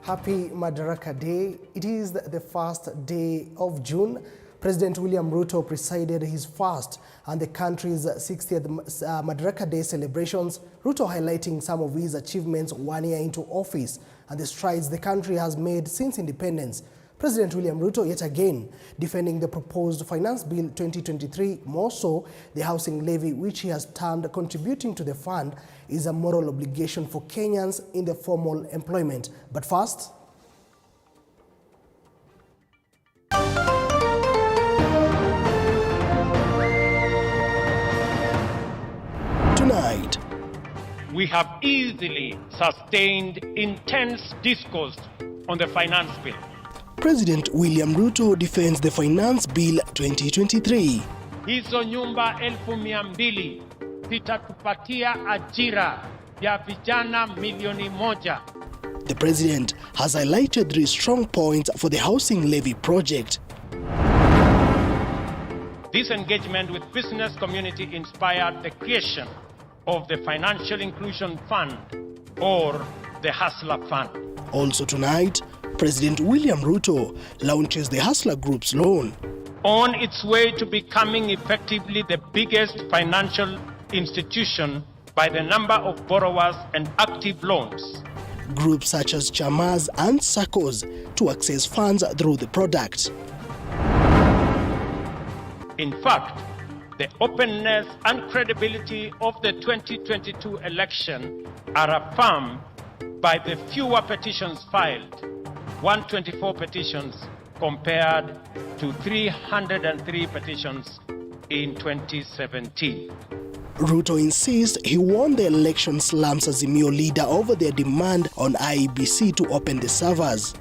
Happy Madaraka Day. It is the first day of June. President William Ruto presided his first and the country's 60th Madaraka Day celebrations. Ruto highlighting some of his achievements 1 year into office and the strides the country has made since independence. President William Ruto yet again defending the proposed Finance Bill 2023, more so the housing levy, which he has termed contributing to the fund is a moral obligation for Kenyans in the formal employment. But first, tonight, we have easily sustained intense discourse on the finance bill. President William Ruto defends the Finance Bill 2023. Hizo nyumba 200,000 zitatupatia ajira ya vijana 1,000,000. The president has highlighted 3 strong points for the housing levy project. This engagement with business community inspired the creation of the Financial Inclusion Fund, or the Hustler Fund. Also tonight, President William Ruto launches the Hustler Group's loan. On its way to becoming effectively the biggest financial institution by the number of borrowers and active loans. Groups such as Chamas and SACCOs to access funds through the product. In fact, the openness and credibility of the 2022 election are affirmed by the fewer petitions filed, 124 petitions compared to 303 petitions in 2017. Ruto insists he won the election slams Azimio leader over their demand on IEBC to open the servers.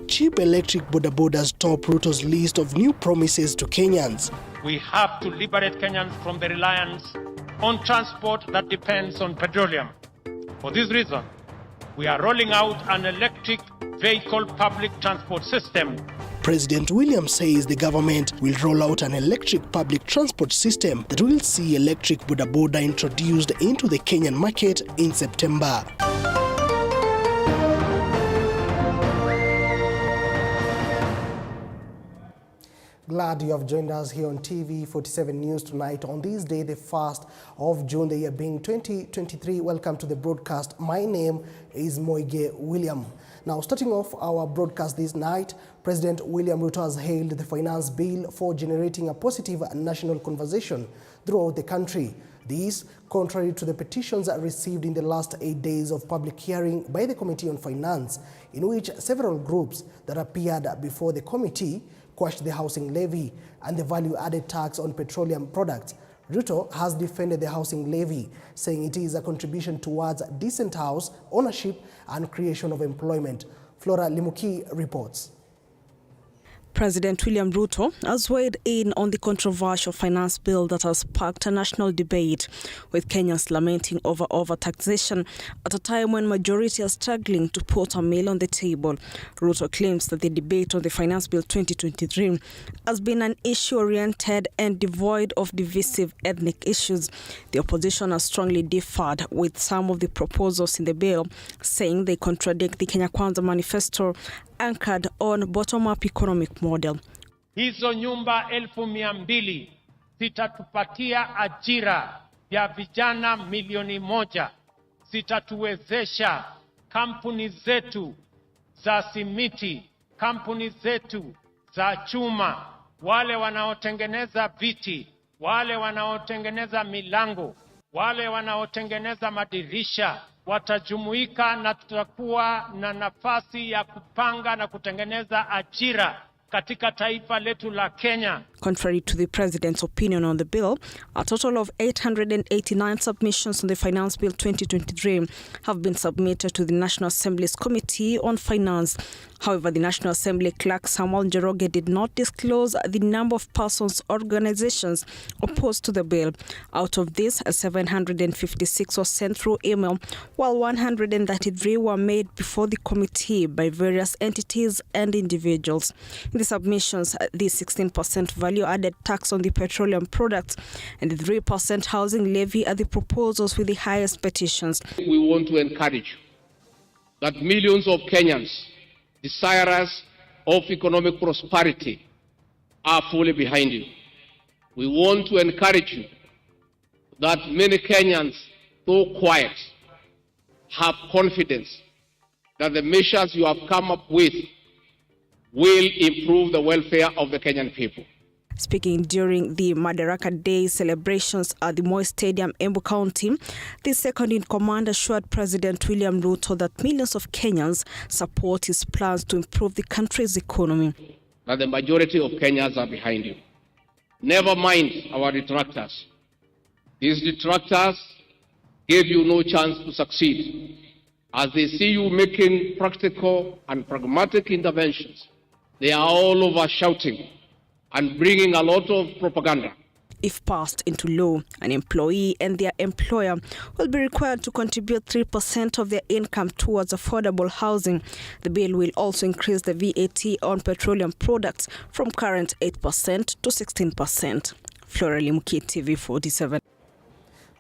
Cheap electric bodabodas top Ruto's list of new promises to Kenyans. We have to liberate Kenyans from the reliance on transport that depends on petroleum. For this reason, we are rolling out an electric vehicle public transport system. President William says the government will roll out an electric public transport system that will see electric bodaboda introduced into the Kenyan market in September. Glad you have joined us here on TV47 News Tonight on this day, the 1st of June, the year being 2023. Welcome to the broadcast. My name is Moige William. Now, starting off our broadcast this night, President William Ruto has hailed the finance bill for generating a positive national conversation throughout the country. This, contrary to the petitions received in the last 8 days of public hearing by the Committee on Finance, in which several groups that appeared before the committee quashed the housing levy and the value-added tax on petroleum products. Ruto has defended the housing levy, saying it is a contribution towards decent house ownership and creation of employment. Flora Limuki reports. President William Ruto has weighed in on the controversial finance bill that has sparked a national debate, with Kenyans lamenting over overtaxation at a time when majority are struggling to put a meal on the table. Ruto claims that the debate on the Finance Bill 2023 has been an issue-oriented and devoid of divisive ethnic issues. The opposition has strongly differed with some of the proposals in the bill, saying they contradict the Kenya Kwanza manifesto anchored on bottom-up economic model. Hizo nyumba 200,000 zitatupatia ajira ya vijana 1,000,000. Zitatuwezesha kampuni zetu za simiti, kampuni zetu za chuma, wale wanaotengeneza viti, wale wanaotengeneza milango, wale wanaotengeneza madirisha, watajumuika na tutakuwa na nafasi ya kupanga na kutengeneza ajira katika taifa letu la Kenya. Contrary to the president's opinion on the bill, a total of 889 submissions on the Finance Bill 2023 have been submitted to the National Assembly's Committee on Finance. However, the National Assembly clerk Samuel Njoroge did not disclose the number of persons or organizations opposed to the bill. Out of this, 756 were sent through email, while 133 were made before the committee by various entities and individuals. In the submissions, the 16% value-added tax on the petroleum products and the 3% housing levy are the proposals with the highest petitions. We want to encourage you that millions of Kenyans, desirous of economic prosperity, are fully behind you. We want to encourage you that many Kenyans, though quiet, have confidence that the measures you have come up with will improve the welfare of the Kenyan people. Speaking during the Madaraka Day celebrations at the Moi Stadium, Embu County, the second-in-command assured President William Ruto that millions of Kenyans support his plans to improve the country's economy. That the majority of Kenyans are behind you. Never mind our detractors. These detractors gave you no chance to succeed. As they see you making practical and pragmatic interventions, they are all over shouting and bringing a lot of propaganda. If passed into law, an employee and their employer will be required to contribute 3% of their income towards affordable housing. The bill will also increase the VAT on petroleum products from current 8% to 16%. Flora Limuki, TV47.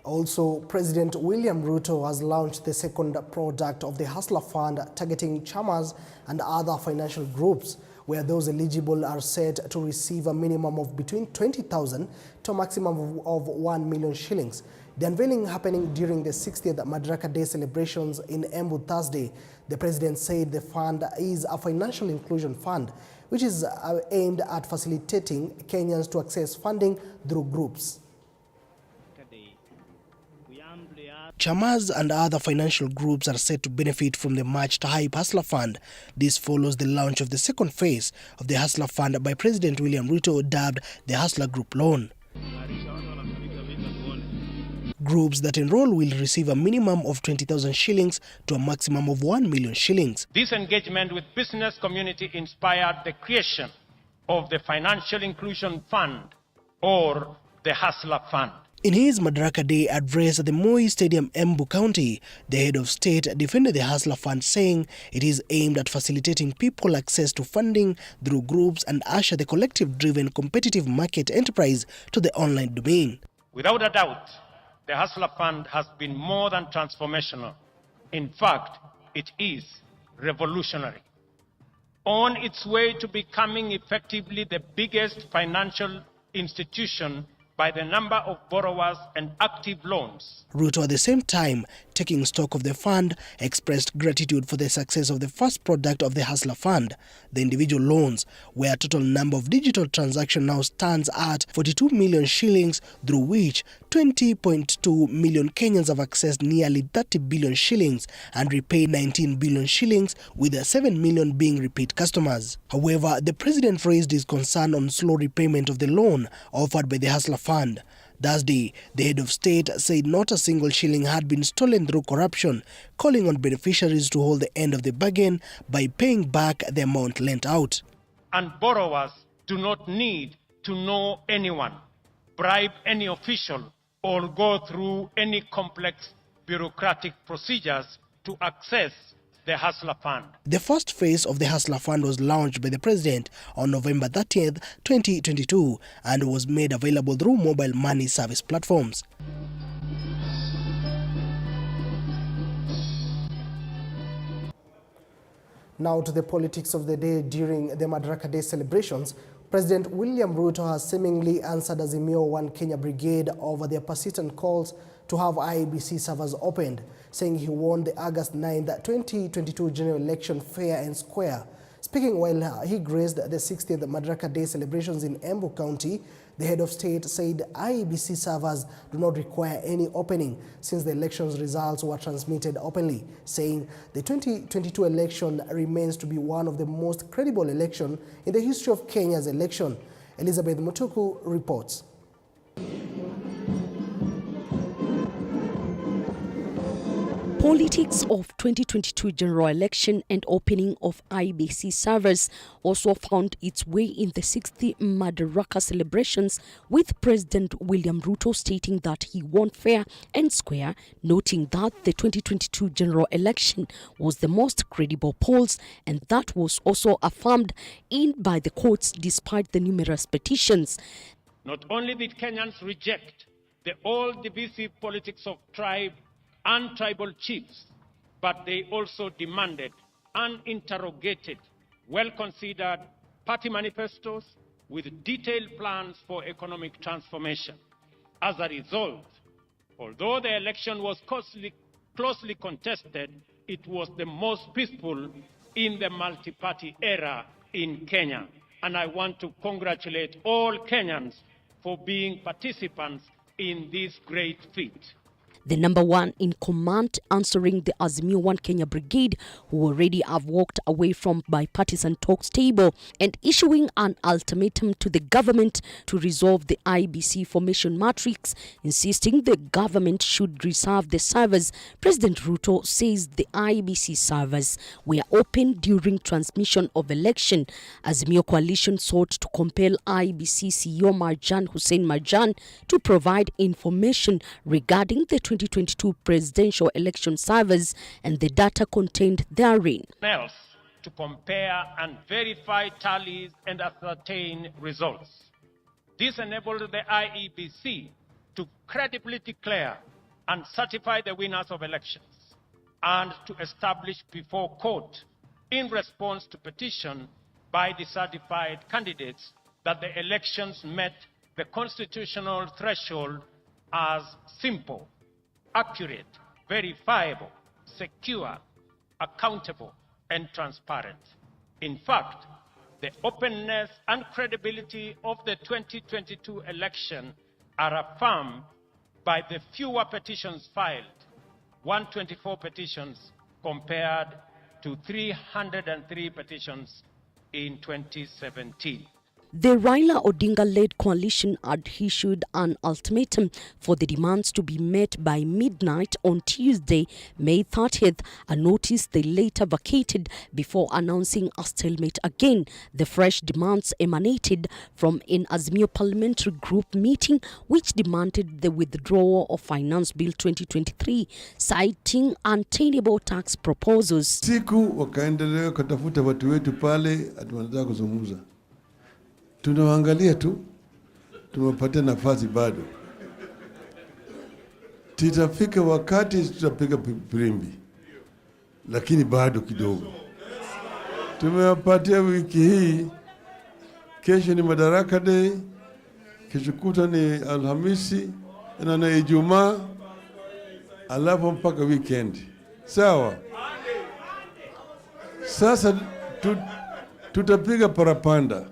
Also, President William Ruto has launched the second product of the Hustler Fund targeting chamas and other financial groups, where those eligible are set to receive a minimum of between 20,000 to a maximum of 1 million shillings. The unveiling happening during the 60th Madaraka Day celebrations in Embu Thursday. The president said the fund is a financial inclusion fund, which is aimed at facilitating Kenyans to access funding through groups. Chamas and other financial groups are set to benefit from the much-hyped Hustler Fund. This follows the launch of the second phase of the Hustler Fund by President William Ruto, dubbed the Hustler Group Loan. Groups that enroll will receive a minimum of 20,000 shillings to a maximum of 1 million shillings. This engagement with business community inspired the creation of the Financial Inclusion Fund, or the Hustler Fund. In his Madaraka Day address at the Moi Stadium, Embu County, the head of state defended the Hustler Fund, saying it is aimed at facilitating people access to funding through groups and usher the collective-driven competitive market enterprise to the online domain. Without a doubt, the Hustler Fund has been more than transformational. In fact, it is revolutionary. On its way to becoming effectively the biggest financial institution by the number of borrowers and active loans. Ruto, at the same time, taking stock of the fund, expressed gratitude for the success of the first product of the Hustler Fund, the individual loans, where a total number of digital transactions now stands at 42 million shillings, through which 20.2 million Kenyans have accessed nearly 30 billion shillings and repaid 19 billion shillings, with 7 million being repeat customers. However, the president raised his concern on slow repayment of the loan offered by the Hustler Fund. Thursday, the head of state said not a single shilling had been stolen through corruption, calling on beneficiaries to hold the end of the bargain by paying back the amount lent out. And borrowers do not need to know anyone, bribe any official, or go through any complex bureaucratic procedures to access the Hustler Fund. The first phase of the Hustler Fund was launched by the president on November 30th, 2022, and was made available through mobile money service platforms. Now to the politics of the day. During the Madaraka Day celebrations, President William Ruto has seemingly answered Azimio One Kenya Brigade over their persistent calls to have IEBC servers opened, saying he won the August 9th 2022 general election fair and square. Speaking while he graced the 60th Madaraka Day celebrations in Embu County, the head of state said IEBC servers do not require any opening since the election's results were transmitted openly, saying the 2022 election remains to be one of the most credible elections in the history of Kenya's election. Elizabeth Mutuku reports. Politics of 2022 general election and opening of IEBC servers also found its way in the 60th Madaraka celebrations, with President William Ruto stating that he won fair and square, noting that the 2022 general election was the most credible polls, and that was also affirmed in by the courts despite the numerous petitions. Not only did Kenyans reject the old divisive politics of tribe and tribal chiefs, but they also demanded uninterrogated, well-considered party manifestos with detailed plans for economic transformation. As a result, although the election was closely contested, it was the most peaceful in the multi-party era in Kenya. And I want to congratulate all Kenyans for being participants in this great feat. The number one in command answering the Azimio One Kenya Brigade, who already have walked away from bipartisan talks table and issuing an ultimatum to the government to resolve the IBC formation matrix, insisting the government should reserve the servers. President Ruto says the IBC servers were open during transmission of election. Azimio Coalition sought to compel IBC CEO Marjan Hussein Marjan to provide information regarding the 2022 presidential election servers and the data contained therein. Else to compare and verify tallies and ascertain results. This enabled the IEBC to credibly declare and certify the winners of elections and to establish before court, in response to petition by the certified candidates, that the elections met the constitutional threshold as simple, accurate, verifiable, secure, accountable, and transparent. In fact, the openness and credibility of the 2022 election are affirmed by the fewer petitions filed, 124 petitions compared to 303 petitions in 2017. The Raila Odinga-led coalition had issued an ultimatum for the demands to be met by midnight on Tuesday, May 30th, a notice they later vacated before announcing a stalemate again. The fresh demands emanated from an Azimio parliamentary group meeting which demanded the withdrawal of Finance Bill 2023, citing untenable tax proposals. Siku wakaendelea kutafuta watu wetu pale atuwanataka kuzungumza. Tunawaangalia tu, tumepatia nafasi bado. Titafika wakati tutapiga pirimbi, lakini bado kidogo. Tumewapatia wiki hii, kesho ni Madaraka Day, kesho kutwa ni Alhamisi, na Ijumaa, alafu mpaka weekend. Sawa? Sasa tutapiga parapanda.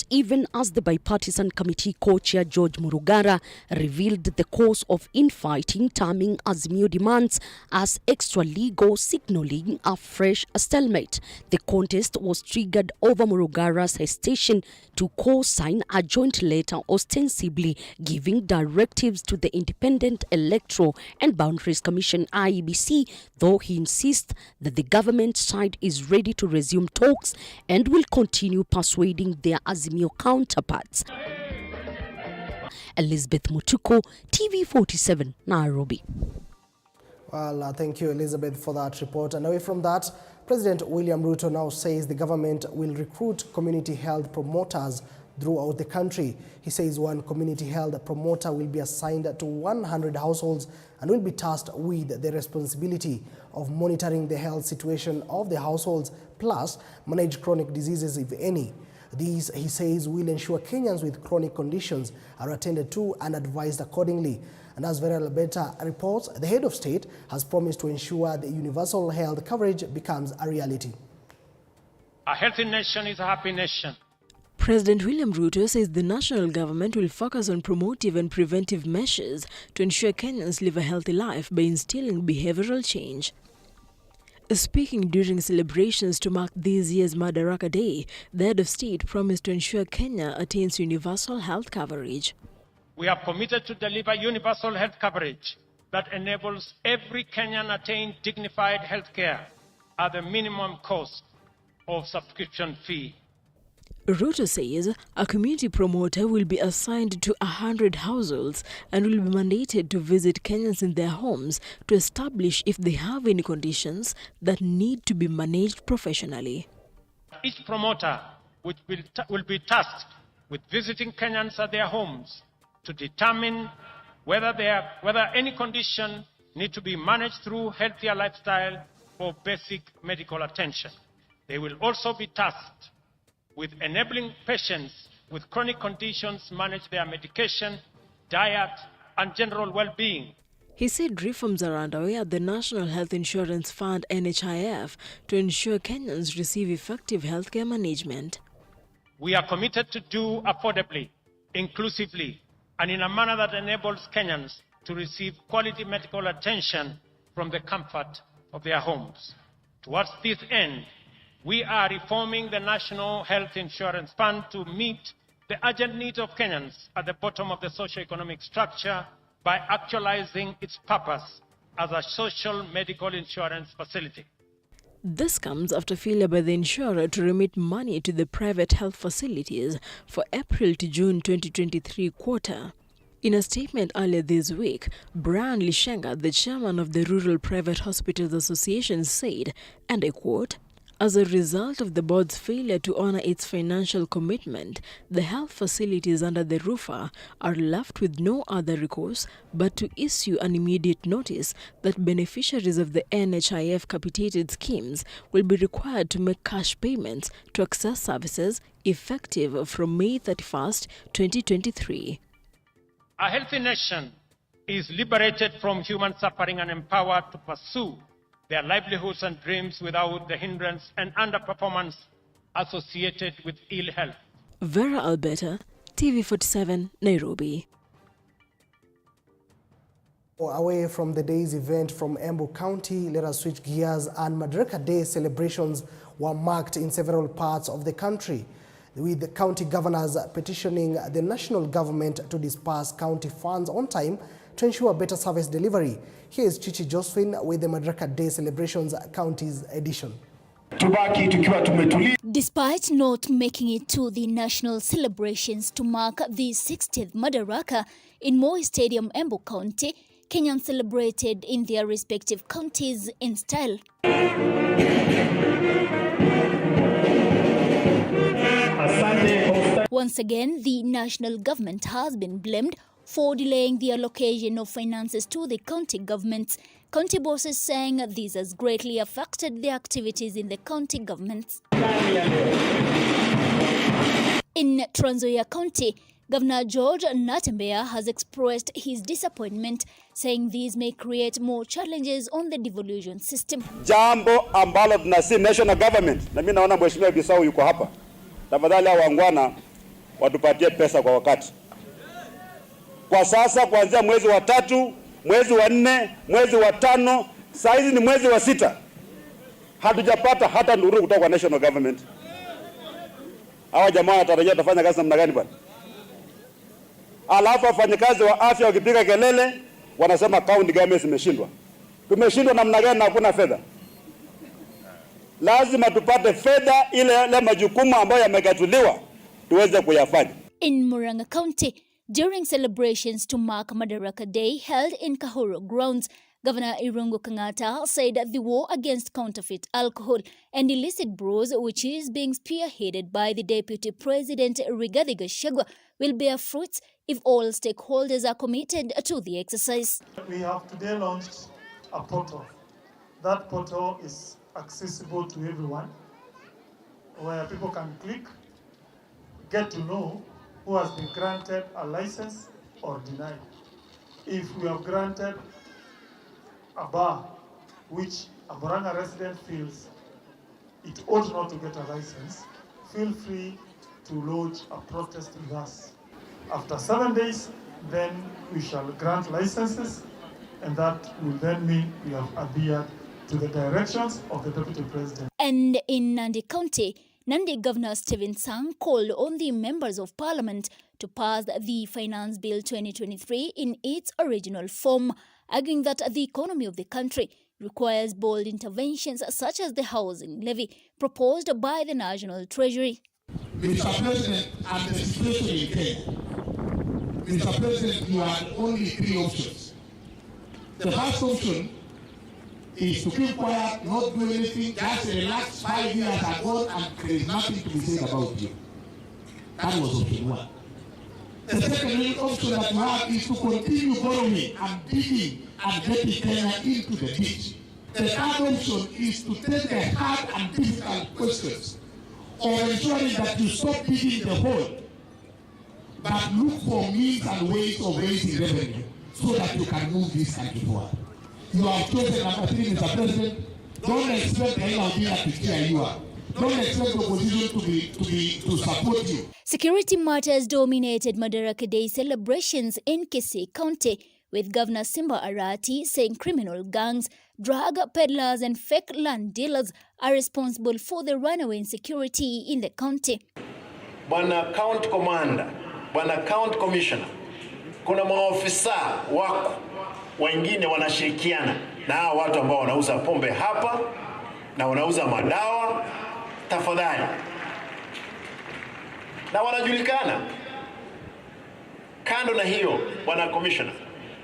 Even as the bipartisan committee co-chair George Murugara revealed the cause of infighting, terming Azimio demands as extra-legal, signaling a fresh stalemate. The contest was triggered over Murugara's hesitation to co-sign a joint letter ostensibly giving directives to the Independent Electoral and Boundaries Commission IEBC, though he insists that the government side is ready to resume talks and will continue persuading their Azimio counterparts. Elizabeth Mutuko, TV47, Nairobi. Well, thank you, Elizabeth, for that report. And away from that, President William Ruto now says the government will recruit community health promoters throughout the country. He says one community health promoter will be assigned to 100 households and will be tasked with the responsibility of monitoring the health situation of the households, plus manage chronic diseases, if any. These, he says, will ensure Kenyans with chronic conditions are attended to and advised accordingly. And as Vera Labeta reports, the head of state has promised to ensure the universal health coverage becomes a reality. A healthy nation is a happy nation. President William Ruto says the national government will focus on promotive and preventive measures to ensure Kenyans live a healthy life by instilling behavioral change. Speaking during celebrations to mark this year's Madaraka Day, the head of state promised to ensure Kenya attains universal health coverage. We are committed to deliver universal health coverage that enables every Kenyan attain dignified health care at the minimum cost of subscription fee. Ruto says a community promoter will be assigned to 100 households and will be mandated to visit Kenyans in their homes to establish if they have any conditions that need to be managed professionally. Each promoter will be tasked with visiting Kenyans at their homes to determine whether any condition need to be managed through healthier lifestyle or basic medical attention. They will also be tasked with enabling patients with chronic conditions manage their medication, diet, and general well-being. He said reforms are underway at the National Health Insurance Fund (NHIF) to ensure Kenyans receive effective healthcare management. We are committed to do affordably, inclusively, and in a manner that enables Kenyans to receive quality medical attention from the comfort of their homes. Towards this end, we are reforming the National Health Insurance Fund to meet the urgent needs of Kenyans at the bottom of the socio-economic structure by actualizing its purpose as a social medical insurance facility. This comes after failure by the insurer to remit money to the private health facilities for April to June 2023 quarter. In a statement earlier this week, Brian Lishenga, the chairman of the Rural Private Hospitals Association, said, and I quote, "As a result of the board's failure to honor its financial commitment, the health facilities under the RUFA are left with no other recourse but to issue an immediate notice that beneficiaries of the NHIF capitated schemes will be required to make cash payments to access services effective from May 31st, 2023. A healthy nation is liberated from human suffering and empowered to pursue their livelihoods and dreams without the hindrance and underperformance associated with ill health." Vera Alberta, TV47, Nairobi. Away from the day's event from Embu County, let us switch gears, and Madaraka Day celebrations were marked in several parts of the country, with the county governors petitioning the national government to disperse county funds on time to ensure better service delivery. Here is Chichi Josephine with the Madaraka Day Celebrations Counties edition. Despite not making it to the national celebrations to mark the 60th Madaraka in Moi Stadium, Embu County, Kenyans celebrated in their respective counties in style. Once again, the national government has been blamed for delaying the allocation of finances to the county governments. County bosses saying this has greatly affected the activities in the county governments. In Trans Nzoia County, Governor George Natembeya has expressed his disappointment, saying these may create more challenges on the devolution system. Jambo ambalo tunasi national government, na mimi naona Mheshimiwa Bisau yuko hapa. Tafadhali hao wangwana watupatie pesa kwa wakati. Kwa sasa kuanzia mwezi wa 3, mwezi wa 4, mwezi wa 5, saizi ni mwezi wa 6. Hatujapata hata nduru kutoka kwa national government. Hawa jamaa wanatarajia tafanya kazi namna gani bwana? Alafu wafanyakazi wa afya wakipiga kelele wanasema county government imeshindwa. Tumeshindwa namna gani na hakuna fedha? Lazima tupate fedha ile majukumu ambayo yamegatuliwa tuweze kuyafanya. In Murang'a County, during celebrations to mark Madaraka Day held in Kahuro grounds, Governor Irungu Kang'ata said that the war against counterfeit alcohol and illicit brews, which is being spearheaded by the Deputy President Rigathi Gachagua, will bear fruits if all stakeholders are committed to the exercise. We have today launched a portal. That portal is accessible to everyone, where people can click, get to know who has been granted a license or denied. If we have granted a bar which a Murang'a resident feels it ought not to get a license, feel free to lodge a protest with us. After 7 days, then we shall grant licenses, and that will then mean we have adhered to the directions of the Deputy President. And in Nandi County, Nandi Governor Stephen Sang called on the members of Parliament to pass the Finance Bill 2023 in its original form, arguing that the economy of the country requires bold interventions such as the housing levy proposed by the National Treasury. Mr. President, and the situation in Kenya, Mr. President, you have only 3 options. The first option is to keep quiet, not do anything, just relax. 5 years are gone and there is nothing to be said about you. That was option 1. The second option that you have is to continue borrowing and digging and getting Kenya into the ditch. The third option is to take the hard and difficult questions of ensuring that you stop digging the hole, but look for means and ways of raising revenue so that you can move this country forward. You have chosen number 3, Mr. President. Don't expect the idea to cheer you up. Don't expect the opposition to support you. Security matters dominated Madaraka Day celebrations in Kisii County, with Governor Simba Arati saying criminal gangs, drug peddlers and fake land dealers are responsible for the runaway insecurity in the county. Bwana County Commander, Bwana County Commissioner, kuna maofisa wako wengine wanashirikiana na watu ambao wanauza pombe hapa na wanauza madawa, tafadhali. Na wanajulikana. Kando na hiyo, Bwana Commissioner,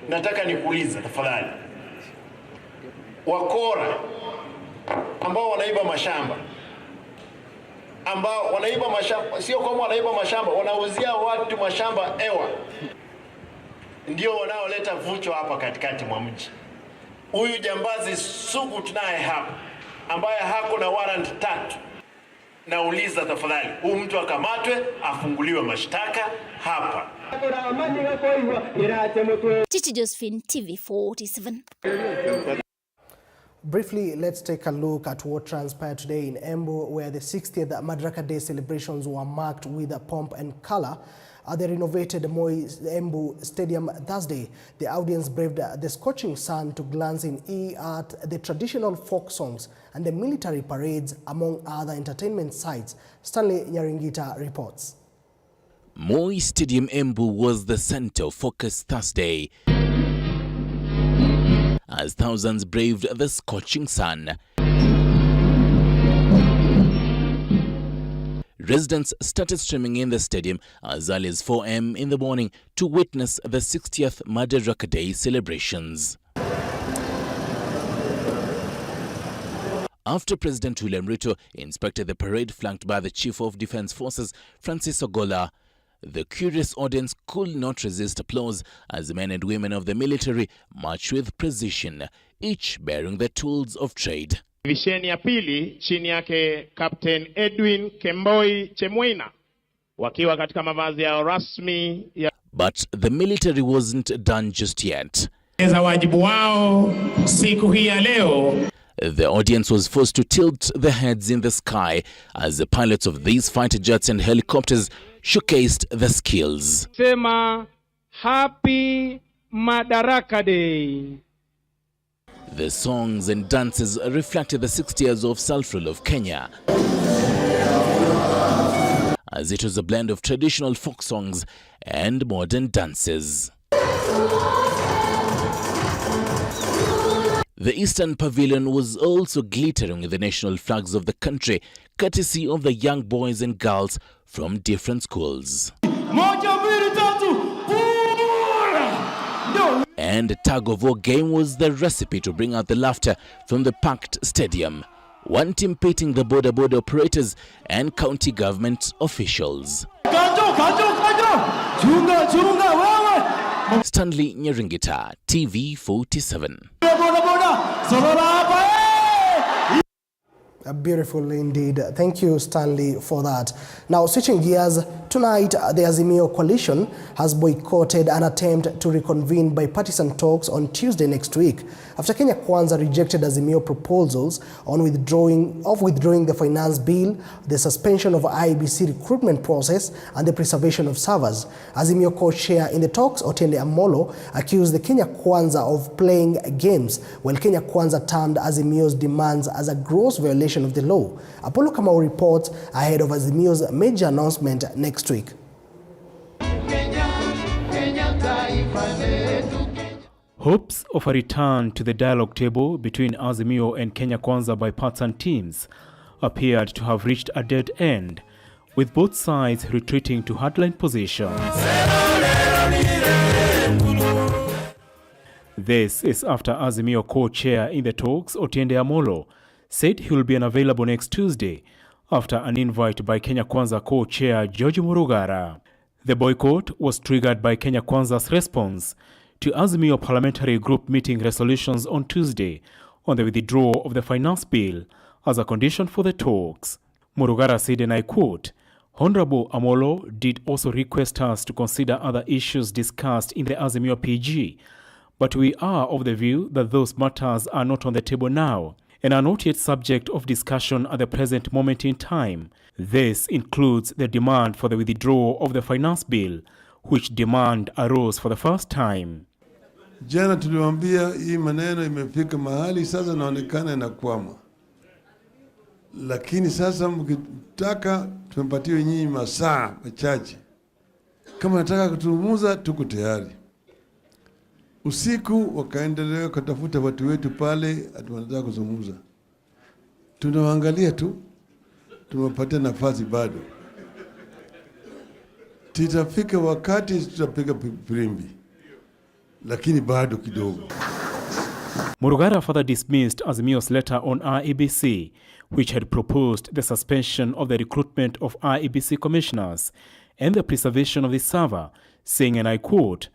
nataka nikuulize tafadhali. Wakora ambao wanaiba mashamba, sio kama wanaiba mashamba, wanauzia watu mashamba ewa, ndio wanaoleta vucho hapa katikati mwa mji. Huyu jambazi sugu tunaye hapa, ambaye hako na warrant 3, nauliza tafadhali, huyu mtu akamatwe, afunguliwe mashtaka hapa. Chichi Josephine, TV47. Briefly, let's take a look at what transpired today in Embu, where the 60th Madaraka Day celebrations were marked with a pomp and color at the renovated Moi Embu Stadium Thursday. The audience braved the scorching sun to glance in at the traditional folk songs and the military parades, among other entertainment sites. Stanley Nyaringita reports. Moi Stadium Embu was the center of focus Thursday, as thousands braved the scorching sun. Residents started streaming in the stadium as early as 4 a.m. in the morning to witness the 60th Madaraka Day celebrations. After President William Ruto inspected the parade flanked by the Chief of Defence Forces, Francis Ogola, the curious audience could not resist applause as the men and women of the military marched with precision, each bearing the tools of trade. Divisheni ya pili chini yake Captain Edwin Kemboi Chemwina wakiwa katika mavazi yao rasmi ya... But the military wasn't done just yet. wajibu wao siku hii ya leo. The audience was forced to tilt their heads in the sky as the pilots of these fighter jets and helicopters showcased their skills. Sema Happy Madaraka Day. The songs and dances reflected the 60 years of self-rule of Kenya, as it was a blend of traditional folk songs and modern dances. The Eastern Pavilion was also glittering with the national flags of the country, courtesy of the young boys and girls from different schools. And a tug-of-war game was the recipe to bring out the laughter from the packed stadium, one team pitting the border operators and county government officials. Stanley Nyaringita, TV47. Beautiful indeed. Thank you, Stanley, for that. Now, switching gears, tonight the Azimio coalition has boycotted an attempt to reconvene bipartisan talks on Tuesday next week after Kenya Kwanza rejected Azimio proposals on withdrawing the finance bill, the suspension of IEBC recruitment process, and the preservation of servers. Azimio co-chair in the talks, Otiende Amolo, accused the Kenya Kwanza of playing games, while Kenya Kwanza termed Azimio's demands as a gross violation of the law. Apollo Kamau reports ahead of Azimio's major announcement next week. Hopes of a return to the dialogue table between Azimio and Kenya Kwanza bipartisan teams appeared to have reached a dead end, with both sides retreating to hardline positions. This is after Azimio co-chair in the talks, Otiende Amolo, said he will be unavailable next Tuesday after an invite by Kenya Kwanza co-chair George Murugara. The boycott was triggered by Kenya Kwanza's response to Azimio parliamentary group meeting resolutions on Tuesday on the withdrawal of the finance bill as a condition for the talks. Murugara said, and I quote, Honorable Amolo did also request us to consider other issues discussed in the Azimio PG, but we are of the view that those matters are not on the table now and are not yet subject of discussion at the present moment in time. This includes the demand for the withdrawal of the finance bill, which demand arose for the first time. Jana tuliwaambia hii maneno imefika mahali sasa naonekana inakwama. Lakini sasa mkitaka tumepatia nyinyi masaa machache. Kama nataka kutumuza tuko tayari. Usiku wakaendelea kutafuta watu wetu pale wanataka kuzungumza. Tunawaangalia tu, tumepatia nafasi bado. Tutafika wakati tutapiga firimbi, lakini bado kidogo. Murugara further dismissed Azimio's letter on IEBC, which had proposed the suspension of the recruitment of IEBC commissioners and the preservation of the server, saying, and I quote,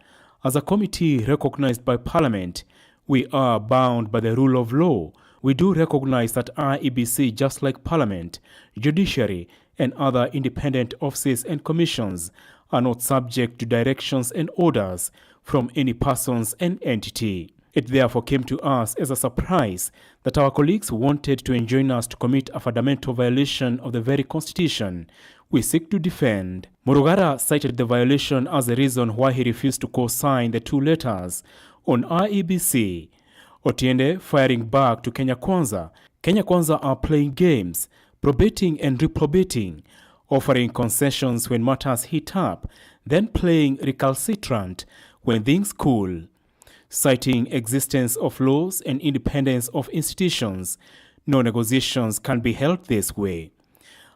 as a committee recognized by Parliament, we are bound by the rule of law. We do recognize that IEBC, just like Parliament, judiciary, and other independent offices and commissions, are not subject to directions and orders from any persons and entity. It therefore came to us as a surprise that our colleagues wanted to enjoin us to commit a fundamental violation of the very constitution we seek to defend. Murugara cited the violation as the reason why he refused to co-sign the two letters on IEBC. Otiende firing back to Kenya Kwanza. Kenya Kwanza are playing games, probating and reprobating, offering concessions when matters heat up, then playing recalcitrant when things cool. Citing existence of laws and independence of institutions, no negotiations can be held this way.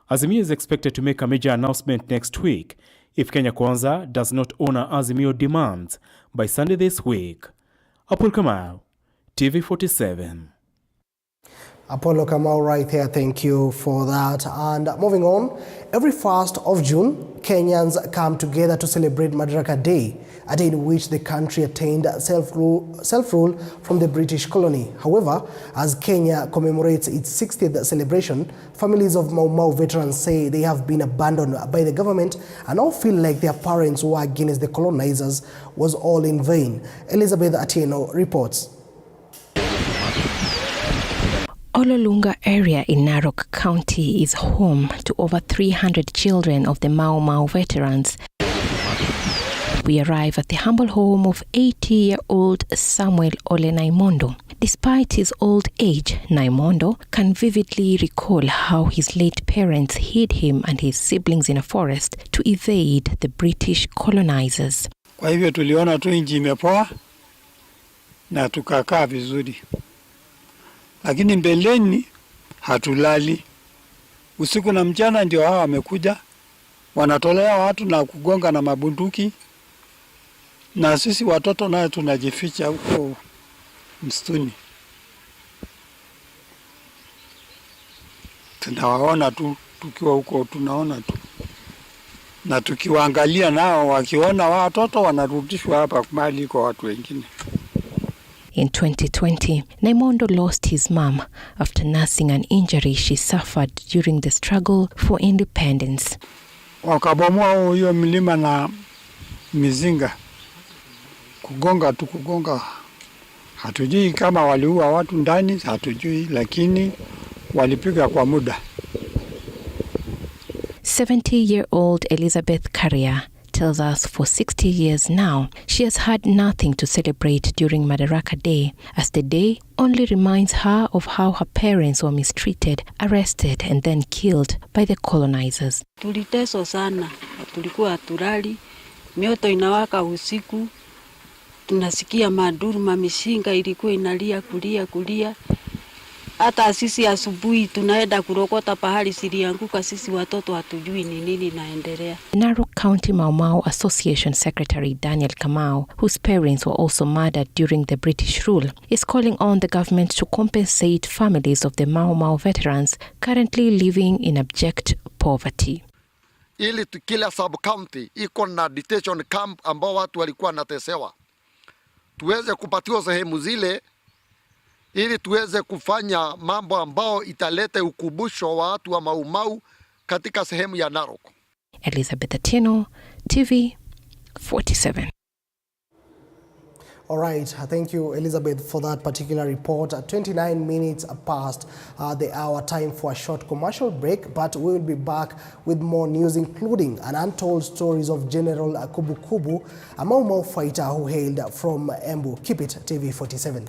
Azimio is expected to make a major announcement next week if Kenya Kwanza does not honor Azimio demands by Sunday this week. Apol Kamau, TV47. Apollo Kamau right there, thank you for that. And moving on, every 1st of June, Kenyans come together to celebrate Madaraka Day, a day in which the country attained self-rule from the British colony. However, as Kenya commemorates its 60th celebration, families of Mau Mau veterans say they have been abandoned by the government and now feel like their parents who were against the colonizers was all in vain. Elizabeth Atieno reports. Ololunga area in Narok County is home to over 300 children of the Mau Mau veterans. We arrive at the humble home of 80-year-old Samuel Ole Naimondo. Despite his old age, Naimondo can vividly recall how his late parents hid him and his siblings in a forest to evade the British colonizers. Kwa hivyo tuliona tu nchi imepoa na tukakaa vizuri. Lakini mbeleni hatulali. Usiku na mchana ndio hawa wamekuja. Wanatolea watu na kugonga na mabunduki. Na sisi watoto nayo tunajificha huko msituni. Tunawaona tu, tukiwa huko tunaona tu. Na tukiwaangalia nao wakiona watoto wanarudishwa hapa mahali kwa watu wengine. In 2020, Naimondo lost his mom after nursing an injury she suffered during the struggle for independence. Wakabomoa hiyo milima na mizinga. Kugonga. Hatujui kama waliua watu ndani, hatujui, lakini walipiga kwa muda. 70-year-old Elizabeth Carrier tells us for 60 years now, she has had nothing to celebrate during Madaraka Day, as the day only reminds her of how her parents were mistreated, arrested, and then killed by the colonizers. Tuliteswa sana, tulikuwa turali, mioto inawaka usiku, tunasikia maduru mamishinga ilikuwa inalia kulia. Hata sisi asubuhi tunaenda kurokota pahali silianguka, sisi watoto hatujui ni nini naendelea. Narok County Mau Mau Association Secretary Daniel Kamau, whose parents were also murdered during the British rule, is calling on the government to compensate families of the Mau Mau veterans currently living in abject poverty. Ili kila sub-county iko na detention camp ambao watu walikuwa natesewa. Tuweze kupatiwa sehemu zile ili tuweze kufanya mambo ambao italeta ukumbusho wa watu wa Mau Mau katika sehemu ya Narok. Elizabeth Atieno, TV 47. All right, thank you, Elizabeth, for that particular report. 29 minutes past the hour, time for a short commercial break, but we will be back with more news, including an untold stories of General Kubu Kubu, a Mau Mau fighter who hailed from Embu. Keep it, TV47.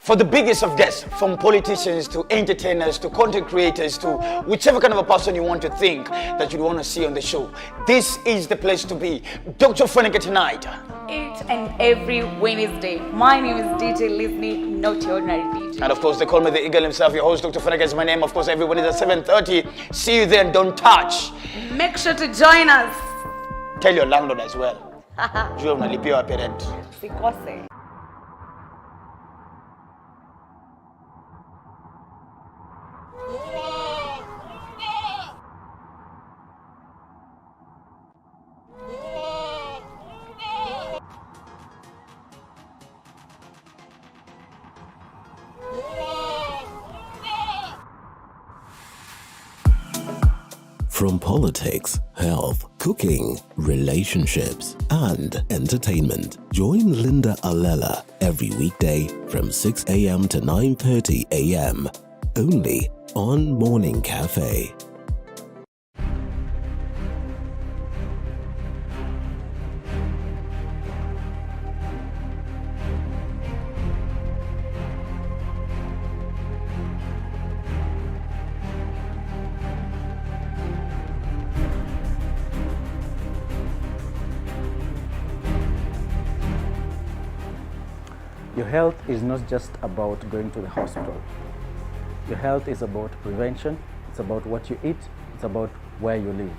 For the biggest of guests, from politicians to entertainers to content creators to whichever kind of a person you want to think that you'd want to see on the show, this is the place to be. Dr. Funeke Tonight. Each and every Wednesday. My name is DJ Lizney, not your ordinary DJ. And of course, they call me the Eagle himself. Your host, Dr. Funeke, is my name. Of course, every Wednesday at 7:30. See you there and don't touch. Make sure to join us. Tell your landlord as well. Jua unalipia wa parent. Sikose. From politics, health, cooking, relationships, and entertainment. Join Linda Alela every weekday from 6 a.m. to 9:30 a.m. only on Morning Cafe. Your health is not just about going to the hospital. Your health is about prevention, it's about what you eat, it's about where you live.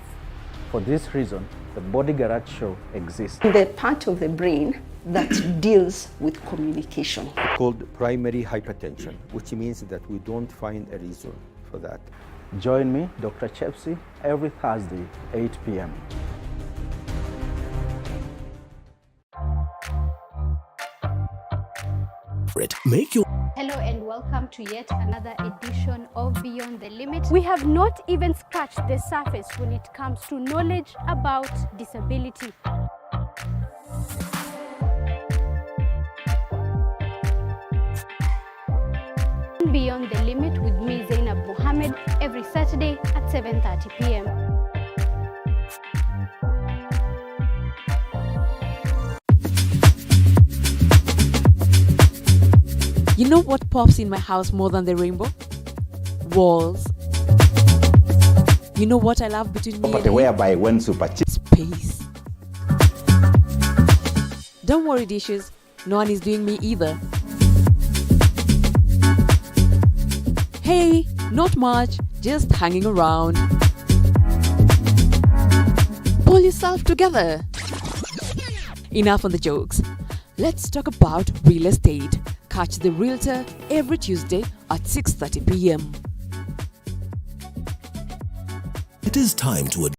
For this reason, the Body Garage Show exists. The part of the brain that deals with communication. It's called primary hypertension, which means that we don't find a reason for that. Join me, Dr. Chepsi, every Thursday, 8 p.m. Hello and welcome to yet another edition of Beyond the Limit. We have not even scratched the surface when it comes to knowledge about disability. Beyond the Limit with me, Zainab Mohammed, every Saturday at 7:30 p.m. You know what pops in my house more than the rainbow? Walls. You know what I love between me and you? Whereby when super space. Don't worry, dishes. No one is doing me either. Hey, not much. Just hanging around. Pull yourself together. Enough on the jokes. Let's talk about real estate. Catch The Realtor every Tuesday at 6:30 p.m. It is time to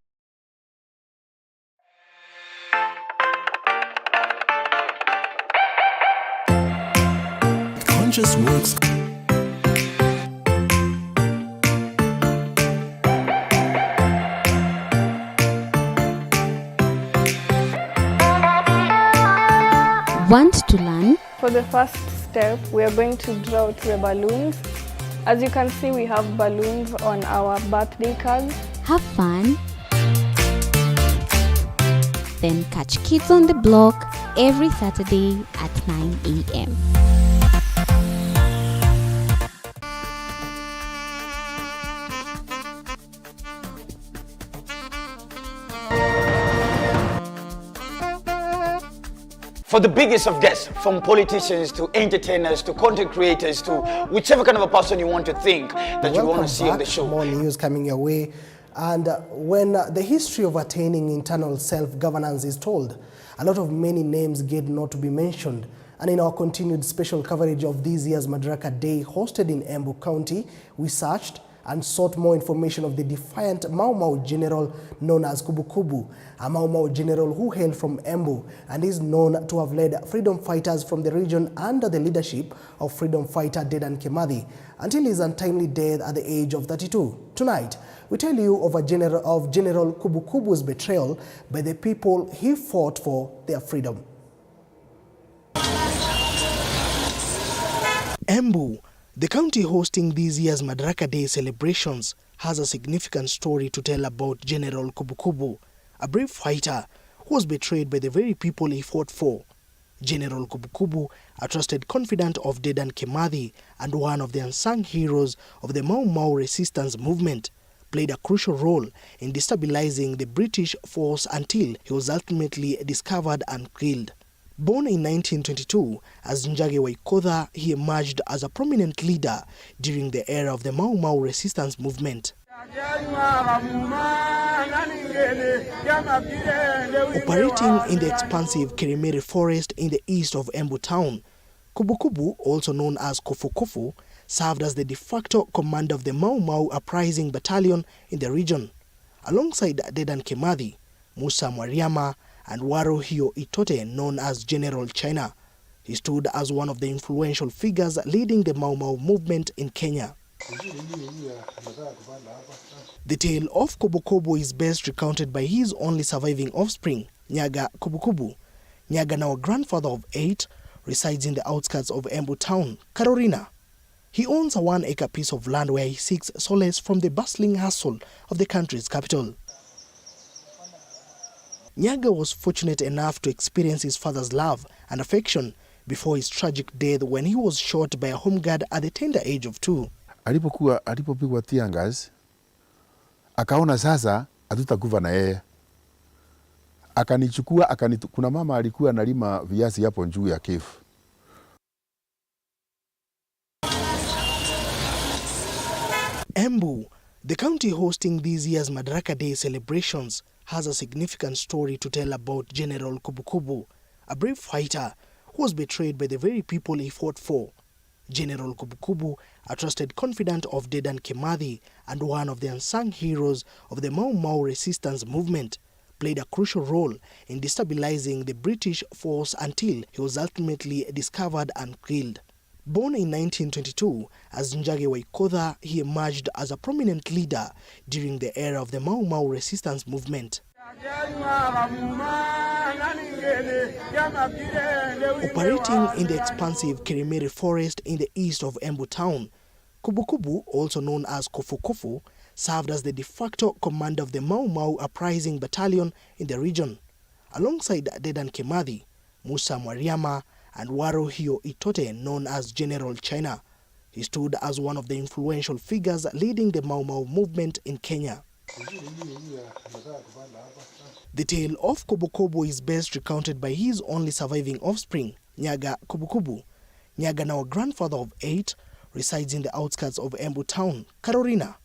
Conscious Works. Want to learn? For the first step, we are going to draw out the balloons. As you can see, we have balloons on our birthday cards. Have fun. Then catch Kids on the Block every Saturday at 9 a.m. For the biggest of guests, from politicians to entertainers to content creators to whichever kind of a person you want to think that you want to see on the show. More news coming your way. And when the history of attaining internal self-governance is told, a lot of many names get not to be mentioned. And in our continued special coverage of this year's Madaraka Day hosted in Embu County, we searched and sought more information of the defiant Mau Mau general known as Kubu Kubu, a Mau Mau general who hailed from Embu and is known to have led freedom fighters from the region under the leadership of freedom fighter Dedan Kimathi until his untimely death at the age of 32. Tonight, we tell you of General Kubu Kubu's betrayal by the people he fought for their freedom. Embu, the county hosting this year's Madaraka Day celebrations, has a significant story to tell about General Kubu Kubu, a brave fighter who was betrayed by the very people he fought for. General Kubu Kubu, a trusted confidant of Dedan Kimathi and one of the unsung heroes of the Mau Mau resistance movement, played a crucial role in destabilizing the British force until he was ultimately discovered and killed. Born in 1922 as Njage Waikotha, he emerged as a prominent leader during the era of the Mau Mau resistance movement. Operating in the expansive Kirimiri forest in the east of Embu town, Kubu Kubu, also known as Kofu Kofu, served as the de facto commander of the Mau Mau uprising battalion in the region. Alongside Dedan Kimathi, Musa Mwariama, and Waro Hio Itote, known as General China, he stood as one of the influential figures leading the Mau Mau movement in Kenya. The tale of Kubu Kubu is best recounted by his only surviving offspring, Nyaga Kubu Kubu. Nyaga, now a grandfather of 8, resides in the outskirts of Embu town, Carolina. He owns a 1-acre piece of land where he seeks solace from the bustling hustle of the country's capital. Nyaga was fortunate enough to experience his father's love and affection before his tragic death when he was shot by a home guard at the tender age of 2. Alipopigwa tear gas, akaona sasa hatutakufa na yeye. Akanichukua, kuna mama alikuwa analima viazi hapo juu ya kefu. Embu, the county hosting this year's Madaraka Day celebrations, has a significant story to tell about General Kubu Kubu, a brave fighter who was betrayed by the very people he fought for. General Kubu Kubu, a trusted confidant of Dedan Kimathi and one of the unsung heroes of the Mau Mau resistance movement, played a crucial role in destabilizing the British force until he was ultimately discovered and killed. Born in 1922 as Njage Waikotha, he emerged as a prominent leader during the era of the Mau Mau resistance movement. Operating in the expansive Kirimiri forest in the east of Embu town, Kubu Kubu, also known as Kofu Kofu, served as the de facto commander of the Mau Mau uprising battalion in the region. Alongside Dedan Kimathi, Musa Mwariama, and Waro Hio Itote, known as General China, he stood as one of the influential figures leading the Mau Mau movement in Kenya. The tale of Kubu Kubu is best recounted by his only surviving offspring, Nyaga Kubu Kubu. Nyaga, now a grandfather of 8, resides in the outskirts of Embu town, Carolina.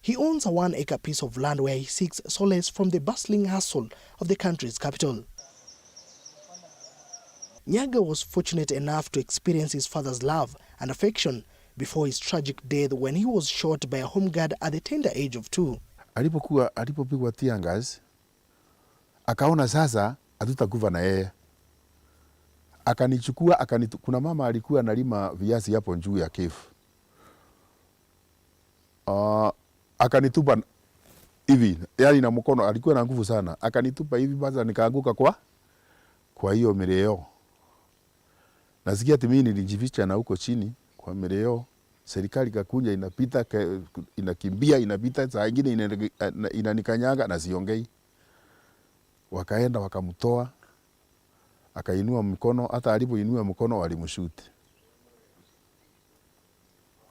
He owns a 1-acre piece of land where he seeks solace from the bustling hustle of the country's capital. Nyaga was fortunate enough to experience his father's love and affection before his tragic death when he was shot by a home guard at the tender age of 2. Alipopigwa tear gas, akaona sasa hatutakufa na yeye. Akanichukua, kuna mama alikuwa analima viazi hapo juu ya kefu. Akanitupa hivi, yani na mkono, alikuwa na nguvu sana. Akanitupa hivi basi nikaanguka kwa hiyo mileo. Nasikia ati mimi nilijificha na huko chini kwa mileo. Serikali kakuja inapita, inakimbia inapita, saa nyingine inanikanyaga na siongei. Wakaenda wakamtoa, akainua mkono, hata alipoinua mkono walimshuti.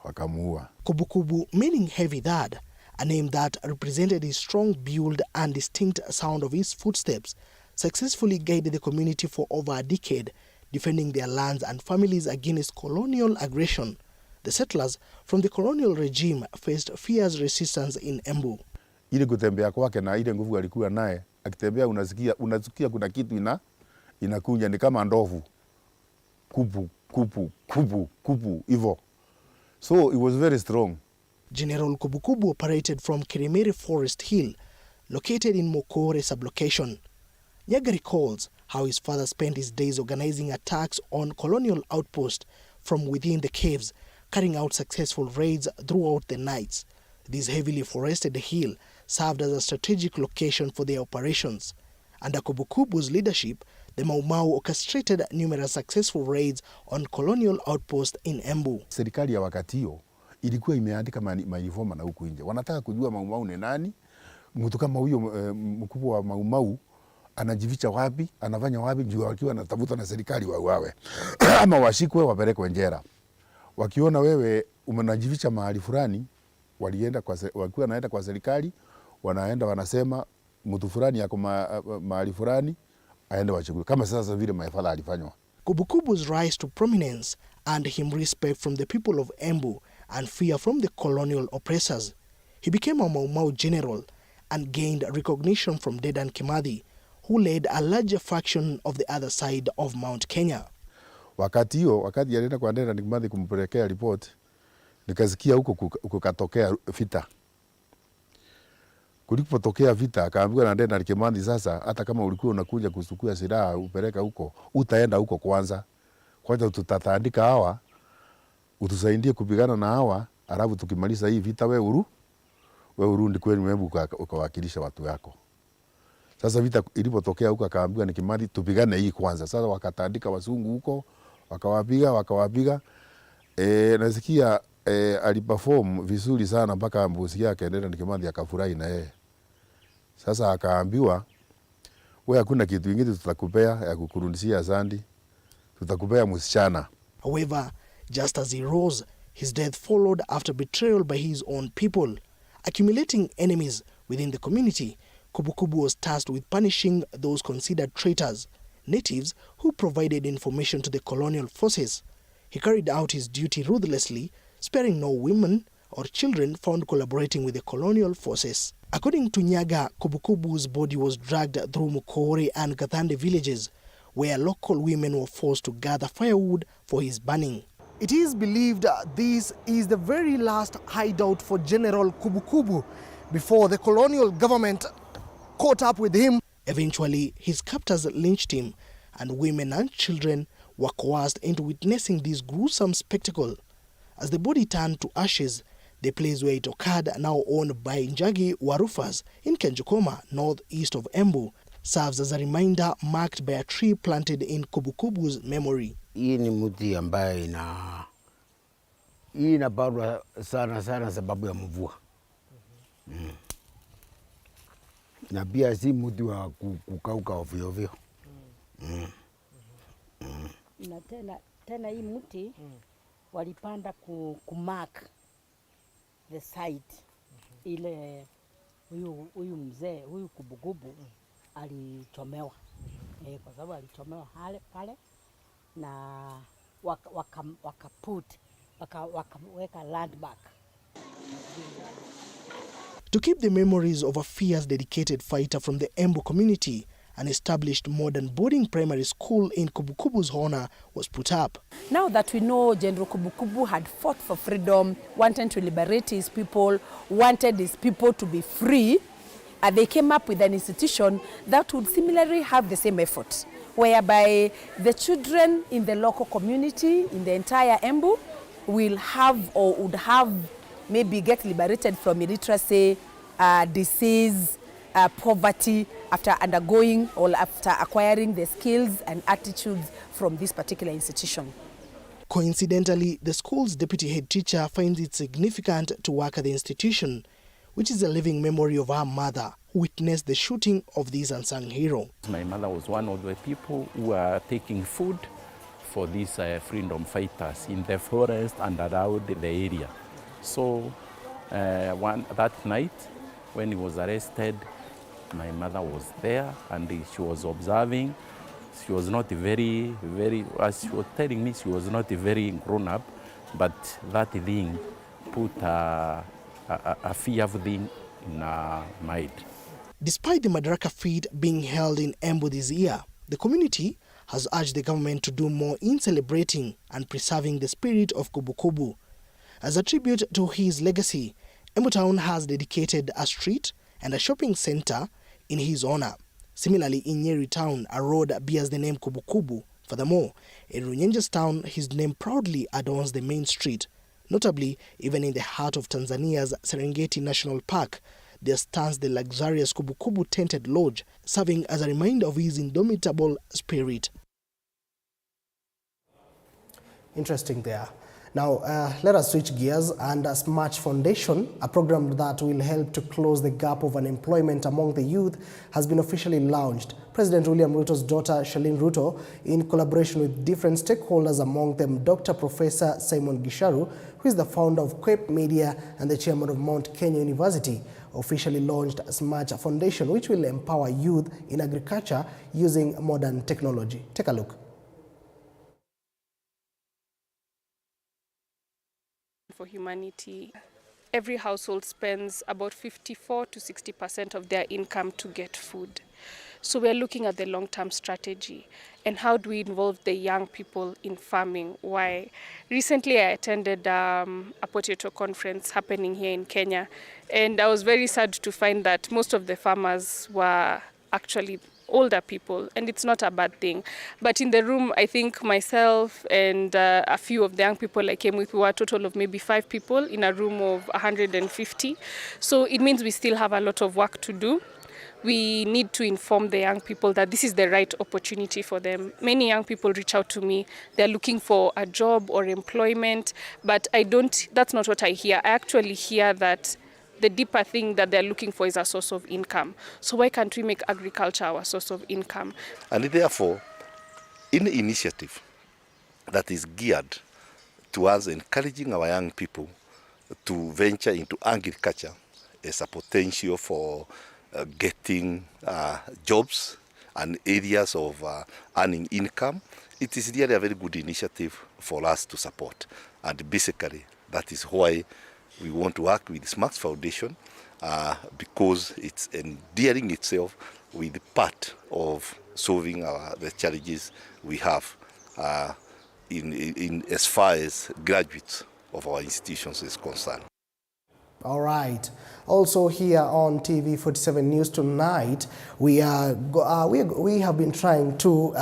Wakamuua. Kubu Kubu, meaning heavy thud, a name that represented his strong build and distinct sound of his footsteps, successfully guided the community for over a decade, defending their lands and families against colonial aggression. The settlers from the colonial regime faced fierce resistance in Embu. Ile kutembea kwake na ile nguvu alikuwa naye, akitembea unasikia kuna kitu inakuja, ni kama ndovu. Kubu, kubu, kubu, kubu, hivyo. So it was very strong. General Kubu Kubu operated from Kirimiri Forest Hill, located in Mokore sublocation. Nyaga recalls how his father spent his days organizing attacks on colonial outposts from within the caves, carrying out successful raids throughout the nights. This heavily forested hill served as a strategic location for their operations. Under Kubu Kubu's leadership, the Mau Mau orchestrated numerous successful raids on colonial outposts in Embu. Serikali ya wakati hiyo ilikuwa imeandika mauniforma na huku nje. Wanataka kujua Mau Mau ni nani, mtu kama huyo mkubwa wa Mau Mau anajificha wapi, anafanya wapi, juu wakiwa wanatafuta na serikali wauawe ama washikwe wapelekwe njera. Wakiona wewe umenajificha mahali fulani, wakiwa naenda kwa serikali, wanaenda wanasema mtu fulani yako mahali fulani, aende wachukue. Kama sasa vile maefala alifanywa. Kubu Kubu's rise to prominence earned him respect from the people of Embu and fear from the colonial oppressors. He became a Mau Mau general and gained recognition from Dedan Kimathi, who led a larger faction of the other side of Mount Kenya. Wakati alienda kwa Dedan Kimathi kumpelekea report, nikasikia huko kukatokea vita. Kulipotokea vita, akaambiwa na Dedan Kimathi, sasa hata kama ulikuwa unakuja kusukua silaha upeleka huko, utaenda huko kwanza. Kwanza tutatandika hawa, utusaidie kupigana na hawa, alafu tukimaliza hii vita wewe urudi kwenu Embu ukawakilisha watu wako. Sasa vita ilipotokea huko, akaambiwa ni Kimathi, tupigane hii kwanza. Sasa wakatandika wasungu huko, wakawapiga. Nasikia aliperform vizuri sana mpaka mbusi yake akaendelea, Kimathi akafurahi na yeye. Sasa akaambiwa, wewe hakuna kitu kingine tutakupea ya kukurudishia asante, tutakupea msichana. However, just as he rose, his death followed after betrayal by his own people. Accumulating enemies within the community, Kubu Kubu was tasked with punishing those considered traitors, natives who provided information to the colonial forces. He carried out his duty ruthlessly, sparing no women or children found collaborating with the colonial forces. According to Nyaga, Kubu Kubu's body was dragged through Mukore and Gathande villages, where local women were forced to gather firewood for his burning. It is believed this is the very last hideout for General Kubu Kubu before the colonial government caught up with him. Eventually, his captors lynched him, and women and children were coerced into witnessing this gruesome spectacle. As the body turned to ashes, the place where it occurred, now owned by Njagi Warufas in Kenjukoma, northeast of Embu, serves as a reminder marked by a tree planted in Kubu Kubu's memory. Hii ni mti ambaye inabarwa sana sababu ya mvua. Na pia si mti wa kukauka ovyo ovyo. Na tena hii mti walipanda kumark the site ile huyu mzee huyu Kubu Kubu alichomewa, kwa sababu alichomewa pale na wakaweka landmark. To keep the memories of a fierce dedicated fighter from the Embu community, an established modern boarding primary school in Kubu Kubu's honor was put up. Now that we know General Kubu Kubu had fought for freedom, wanted to liberate his people, wanted his people to be free, they came up with an institution that would similarly have the same effort, whereby the children in the local community, in the entire Embu, will have or would have maybe get liberated from illiteracy, disease, poverty, after undergoing or after acquiring the skills and attitudes from this particular institution. Coincidentally, the school's deputy head teacher finds it significant to work at the institution, which is a living memory of her mother, who witnessed the shooting of this unsung hero. My mother was one of the people who were taking food for these freedom fighters in the forest and around the area. So that night, when he was arrested, my mother was there and she was observing. She was not very, as she was telling me, she was not very grown up, but that thing put a fearful thing in her mind. Despite the Madaraka feat being held in Embu this year, the community has urged the government to do more in celebrating and preserving the spirit of Kubu Kubu. As a tribute to his legacy, Embu Town has dedicated a street and a shopping center in his honor. Similarly, in Nyeri Town, a road bears the name Kubu Kubu. Furthermore, in Runyenjes Town, his name proudly adorns the main street. Notably, even in the heart of Tanzania's Serengeti National Park, there stands the luxurious Kubu Kubu tented lodge, serving as a reminder of his indomitable spirit. Interesting there. Now, let us switch gears, and Smarch Foundation, a program that will help to close the gap of unemployment among the youth, has been officially launched. President William Ruto's daughter, Shalin Ruto, in collaboration with different stakeholders, among them Dr. Professor Simon Gisharu, who is the founder of Cape Media and the chairman of Mount Kenya University, officially launched Smarch Foundation, which will empower youth in agriculture using modern technology. Take a look. For humanity, every household spends about 54 to 60% of their income to get food. So we're looking at the long-term strategy and how do we involve the young people in farming. Why? Recently I attended a potato conference happening here in Kenya, and I was very sad to find that most of the farmers were actually older people, and it's not a bad thing. But in the room, I think myself and a few of the young people I came with, we were a total of maybe 5 people in a room of 150. So it means we still have a lot of work to do. We need to inform the young people that this is the right opportunity for them. Many young people reach out to me. They're looking for a job or employment, but that's not what I hear. I actually hear that the deeper thing that they're looking for is a source of income. So why can't we make agriculture our source of income? And therefore, any initiative that is geared towards encouraging our young people to venture into agriculture as a potential for getting jobs and areas of earning income, it is really a very good initiative for us to support. And basically, that is why we want to work with the Smarch Foundation, because it's endearing itself with part of solving the challenges we have in as far as graduates of our institutions is concerned. All right. Also here on TV47 News Tonight, we have been trying to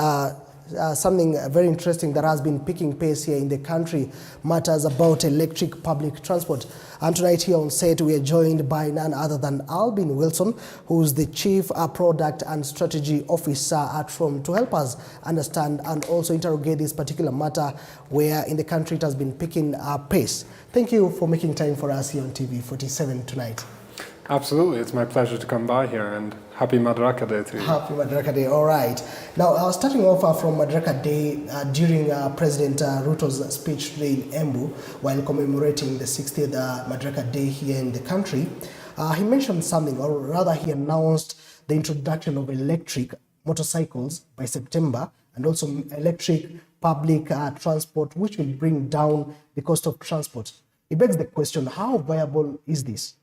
something very interesting that has been picking pace here in the country, matters about electric public transport. And tonight here on set, we are joined by none other than Albin Wilson, who's the Chief Product and Strategy Officer at TROM, to help us understand and also interrogate this particular matter where in the country it has been picking pace. Thank you for making time for us here on TV47 tonight. Absolutely, it's my pleasure to come by here, and happy Madaraka Day to you. Happy Madaraka Day, all right. Now, starting off from Madaraka Day, during President Ruto's speech today in Embu, while commemorating the 60th Madaraka Day here in the country, he mentioned something, or rather he announced the introduction of electric motorcycles by September, and also electric public transport, which will bring down the cost of transport. It begs the question, how viable is this?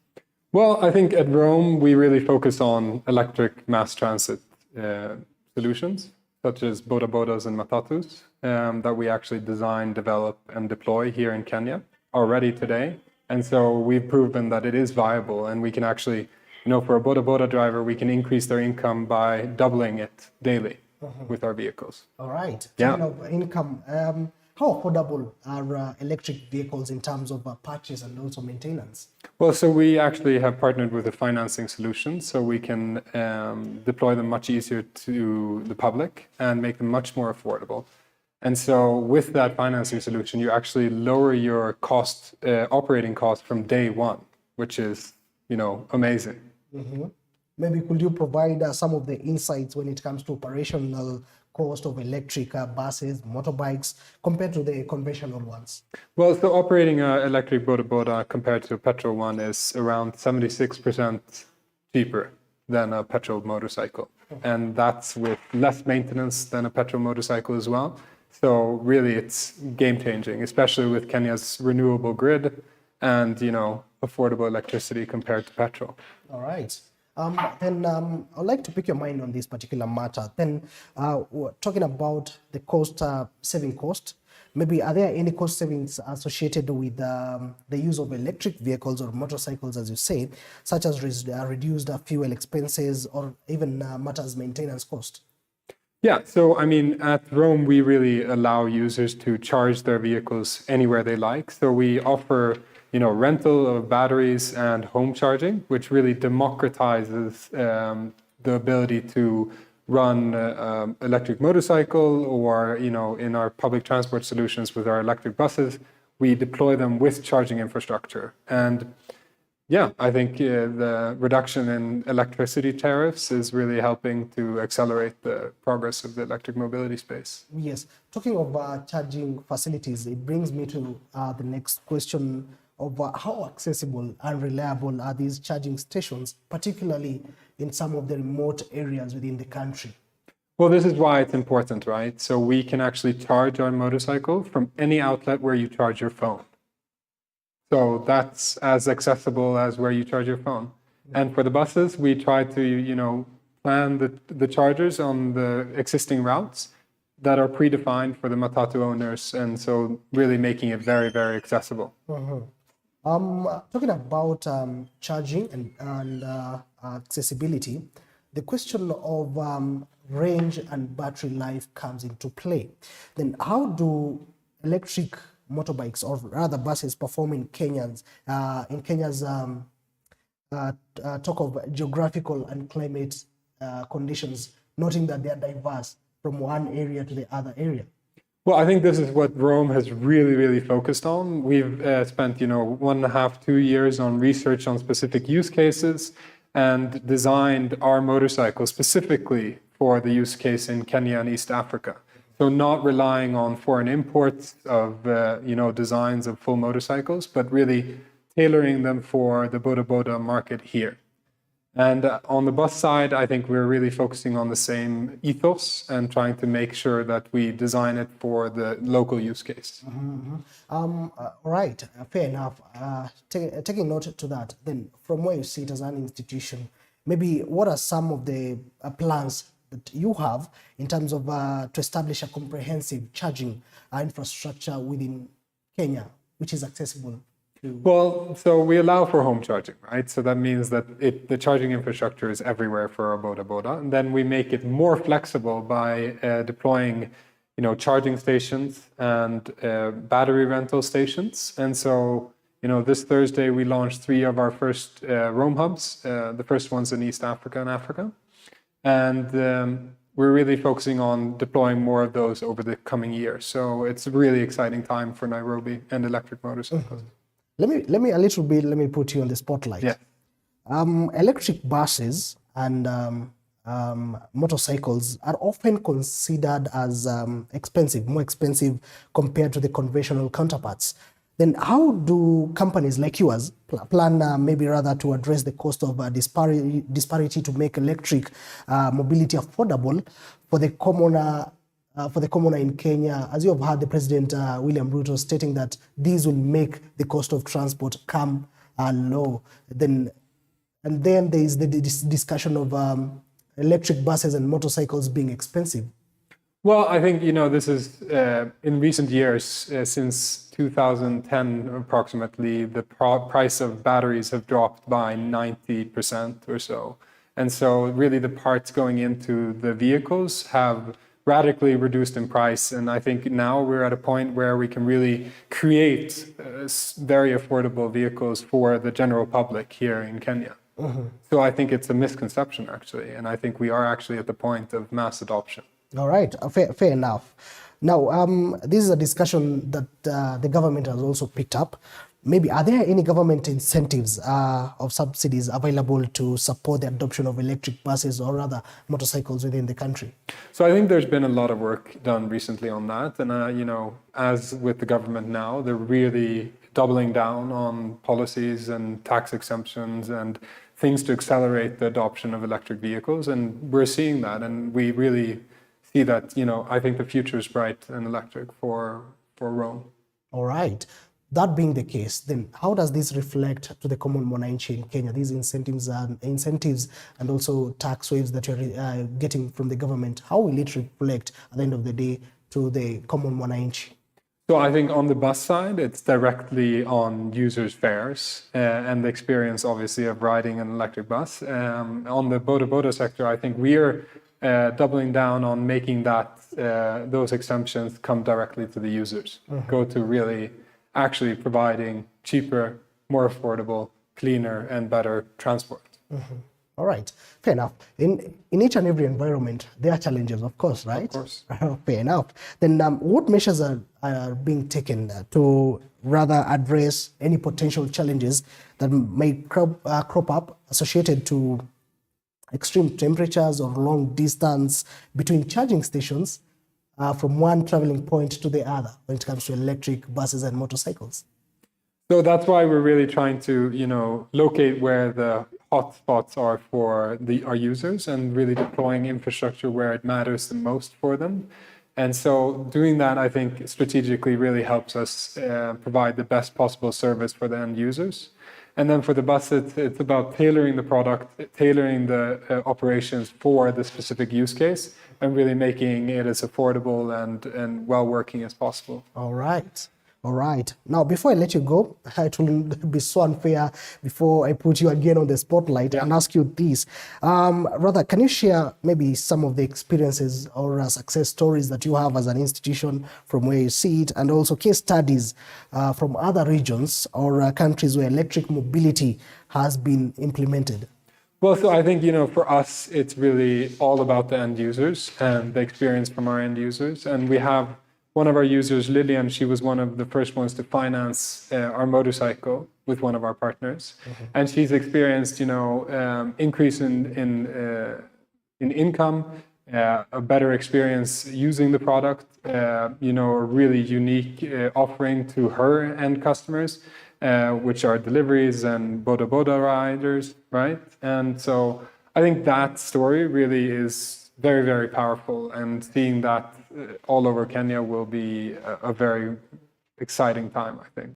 Well, I think at Rome, we really focus on electric mass transit solutions, such as boda bodas and matatus, that we actually design, develop, and deploy here in Kenya already today. And so we've proven that it is viable, and we can actually, for a boda boda driver, we can increase their income by doubling it daily with our vehicles. All right. Yeah. Of income, how affordable are electric vehicles in terms of purchase and also maintenance? Well, so we actually have partnered with a financing solution, so we can deploy them much easier to the public and make them much more affordable. And so with that financing solution, you actually lower your cost, operating cost from day one, which is, amazing. Mm-hmm. Maybe could you provide some of the insights when it comes to operational cost of electric buses, motorbikes, compared to the conventional ones? Well, so operating an electric boda boda compared to a petrol one is around 76% cheaper than a petrol motorcycle. And that's with less maintenance than a petrol motorcycle as well. So really it's game changing, especially with Kenya's renewable grid and, affordable electricity compared to petrol. All right. Then I'd like to pick your mind on this particular matter. Then talking about the cost, saving cost, maybe are there any cost savings associated with the use of electric vehicles or motorcycles, as you say, such as reduced fuel expenses or even matters maintenance cost? Yeah, so I mean, at Rome, we really allow users to charge their vehicles anywhere they like. So we offer, rental of batteries and home charging, which really democratizes the ability to run electric motorcycle, or in our public transport solutions with our electric buses, we deploy them with charging infrastructure. And yeah, I think the reduction in electricity tariffs is really helping to accelerate the progress of the electric mobility space. Yes, talking of charging facilities, it brings me to the next question of how accessible and reliable are these charging stations, particularly in some of the remote areas within the country? Well, this is why it's important, right? So we can actually charge our motorcycle from any outlet where you charge your phone. So that's as accessible as where you charge your phone. And for the buses, we try to, plan the chargers on the existing routes that are predefined for the matatu owners. And so really making it very, very accessible. Talking about charging and accessibility, the question of range and battery life comes into play. Then how do electric motorbikes, or rather buses, perform in Kenya's talk of geographical and climate conditions, noting that they are diverse from one area to the other area? Well, I think this is what Rome has really, really focused on. We've spent, 1.5, 2 years on research on specific use cases and designed our motorcycle specifically for the use case in Kenya and East Africa. So not relying on foreign imports of, designs of full motorcycles, but really tailoring them for the boda boda market here. And on the bus side, I think we're really focusing on the same ethos and trying to make sure that we design it for the local use case. Right, fair enough. Taking note to that, then from where you sit as an institution, maybe what are some of the plans that you have in terms of to establish a comprehensive charging infrastructure within Kenya, which is accessible? Well, so we allow for home charging, right? So that means that the charging infrastructure is everywhere for our boda boda. And then we make it more flexible by deploying, charging stations and battery rental stations. And so, this Thursday we launched 3 of our first Roam hubs. The first one's in East Africa and Africa. And we're really focusing on deploying more of those over the coming year. So it's a really exciting time for Nairobi and electric motorcycles. Let me put you on the spotlight. Yeah. Electric buses and motorcycles are often considered as more expensive compared to the conventional counterparts. Then how do companies like yours plan maybe rather to address the cost of disparity to make electric mobility affordable for the commoner in Kenya, as you have heard the President William Ruto stating that these will make the cost of transport come low. And then there is the discussion of electric buses and motorcycles being expensive. Well, I think, this is in recent years, since 2010 approximately, the price of batteries have dropped by 90% or so. And so really the parts going into the vehicles have radically reduced in price. And I think now we're at a point where we can really create very affordable vehicles for the general public here in Kenya. So I think it's a misconception, actually. And I think we are actually at the point of mass adoption. All right, fair enough. Now, this is a discussion that the government has also picked up. Maybe are there any government incentives of subsidies available to support the adoption of electric buses or other motorcycles within the country? So I think there's been a lot of work done recently on that. And, as with the government now, they're really doubling down on policies and tax exemptions and things to accelerate the adoption of electric vehicles. And we're seeing that. And we really see that, I think the future is bright and electric for Rome. All right. That being the case, then how does this reflect to the common mwananchi in Kenya? These incentives and also tax waves that you're getting from the government, how will it reflect at the end of the day to the common mwananchi? So I think on the bus side, it's directly on users' fares and the experience, obviously, of riding an electric bus. On the boda sector, I think we're doubling down on making that those exemptions come directly to the users, go to really actually providing cheaper, more affordable, cleaner, and better transport. All right, fair enough. In each and every environment, there are challenges, of course, right? Of course. Fair enough. Then what measures are being taken to rather address any potential challenges that may crop up associated to extreme temperatures or long distance between charging stations from one traveling point to the other when it comes to electric buses and motorcycles? So that's why we're really trying to, locate where the hotspots are for our users and really deploying infrastructure where it matters the most for them. And so doing that, I think, strategically really helps us provide the best possible service for the end users. And then for the bus, it's about tailoring the product, tailoring the operations for the specific use case, and really making it as affordable and well-working as possible. All right. All right. Now, before I let you go, it will be so unfair before I put you again on the spotlight and ask you this. Rather, can you share maybe some of the experiences or success stories that you have as an institution from where you see it, and also case studies from other regions or countries where electric mobility has been implemented? Well, so I think, for us, it's really all about the end users and the experience from our end users. And we have one of our users, Lillian, she was one of the first ones to finance our motorcycle with one of our partners. And she's experienced, increase in income, a better experience using the product, a really unique offering to her end customers, which are deliveries and boda riders, right? And so I think that story really is very, very powerful, and seeing that all over Kenya will be a very exciting time, I think.